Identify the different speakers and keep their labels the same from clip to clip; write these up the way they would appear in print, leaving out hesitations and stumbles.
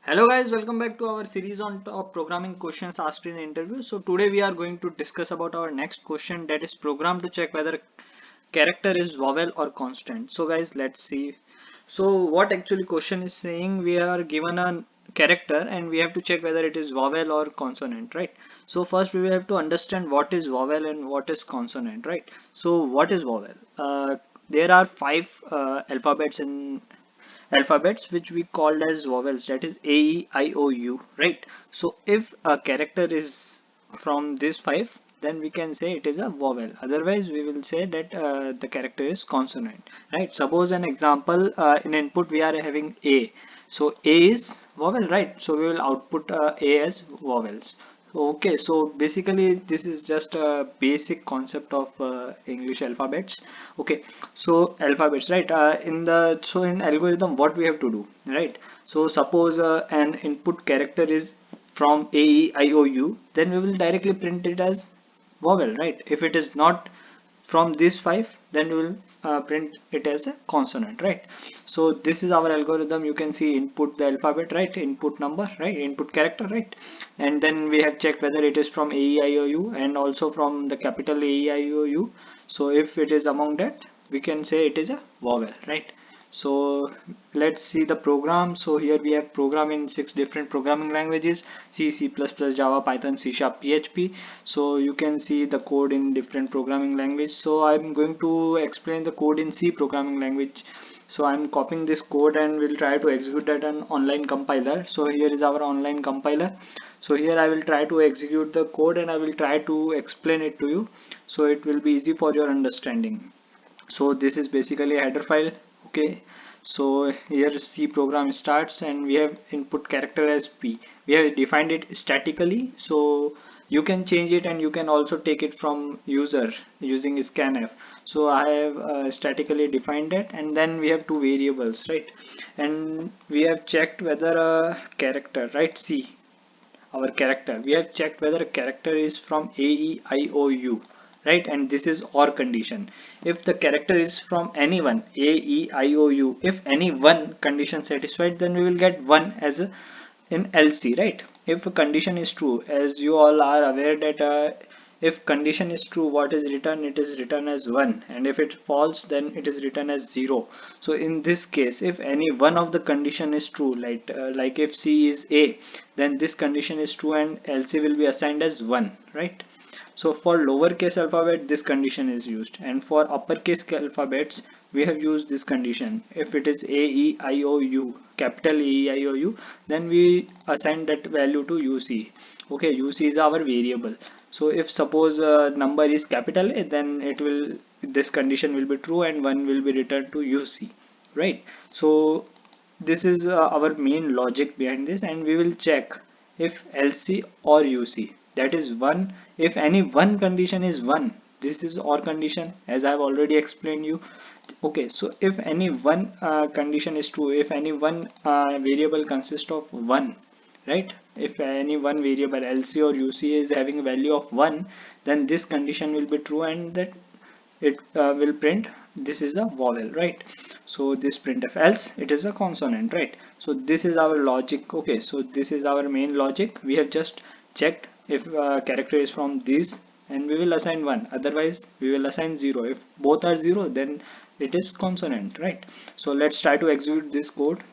Speaker 1: Hello guys, welcome back to our series on top programming questions asked in interview. So today we are going to discuss about our next question, that is program to check whether character is vowel or consonant. So guys, let's see. So what actually question is saying, we are given a character and we have to check whether it is vowel or consonant, right? So first we will have to understand what is vowel and what is consonant, right? So what is vowel? There are five alphabets which we called as vowels, that is A, E, I, O, U, right? So if a character is from these five, then we can say it is a vowel. Otherwise we will say that the character is consonant, right? Suppose an example, in input we are having A, so A is vowel, right? So we will output A as vowels. Okay, so basically this is just a basic concept of English alphabets. Okay, so alphabets, right? In algorithm, what we have to do, right? So suppose an input character is from A, E, I, O, U, then we will directly print it as vowel, right? If it is not from these five, then we will print it as a consonant, right? So this is our algorithm. You can see input the alphabet, right? Input number, right? Input character, right? And then we have checked whether it is from A, E, I, O, U and also from the capital A, E, I, O, U. So if it is among that, we can say it is a vowel, right? So let's see the program. So here we have program in 6 different programming languages: C, C++, Java, Python, C Sharp, PHP. So you can see the code in different programming language. So I'm going to explain the code in C programming language. So I'm copying this code and will try to execute that on online compiler. So here is our online compiler. So here I will try to execute the code and I will try to explain it to you, so it will be easy for your understanding. So this is basically a header file. Okay, so here C program starts and we have input character as P. We have defined it statically, so you can change it and you can also take it from user using scanf. So I have statically defined it, and then we have two variables, right? And we have checked whether a character, right? C, our character, we have checked whether a character is from A, E, I, O, U, right? And this is OR condition. If the character is from any one, A, E, I, O, U, if any one condition satisfied, then we will get 1 as a in LC, right? If a condition is true, as you all are aware that if condition is true, what is written, it is written as 1, and if it false, then it is written as 0. So in this case, if any one of the condition is true, like if C is A, then this condition is true and LC will be assigned as 1, right? So for lowercase alphabet, this condition is used, and for uppercase alphabets, we have used this condition. If it is A, E, I, O, U, capital A, E, I, O, U, then we assign that value to UC. Okay, UC is our variable. So if suppose a number is capital A, then this condition will be true and 1 will be returned to UC, right? So this is our main logic behind this, and we will check if LC or UC, that is 1. If any one condition is 1, this is OR condition, as I have already explained you. Okay, so if any one condition is true, if any one variable consists of 1, right? If any one variable LC or UC is having a value of 1, then this condition will be true and that it will print this is a vowel, right? So this printf, else it is a consonant, right? So this is our logic. Okay, so this is our main logic. We have just checked if character is from this, and we will assign 1, otherwise we will assign 0. If both are 0, then it is consonant, right? So let's try to execute this code.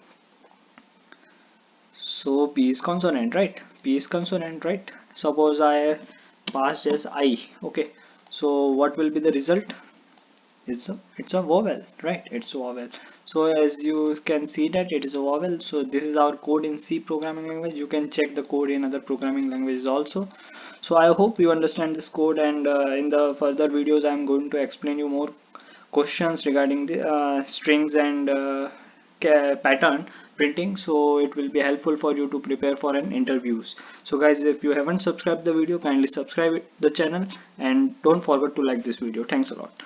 Speaker 1: So P is consonant, right? P is consonant, right? Suppose I passed as I. Okay, so what will be the result? It's a vowel, right? It's a vowel. So as you can see that it is a vowel. So this is our code in C programming language. You can check the code in other programming languages also. So I hope you understand this code, and in the further videos I'm going to explain you more questions regarding the strings and pattern printing, so it will be helpful for you to prepare for an interviews. So guys, if you haven't subscribed the video, kindly subscribe the channel and don't forget to like this video. Thanks a lot.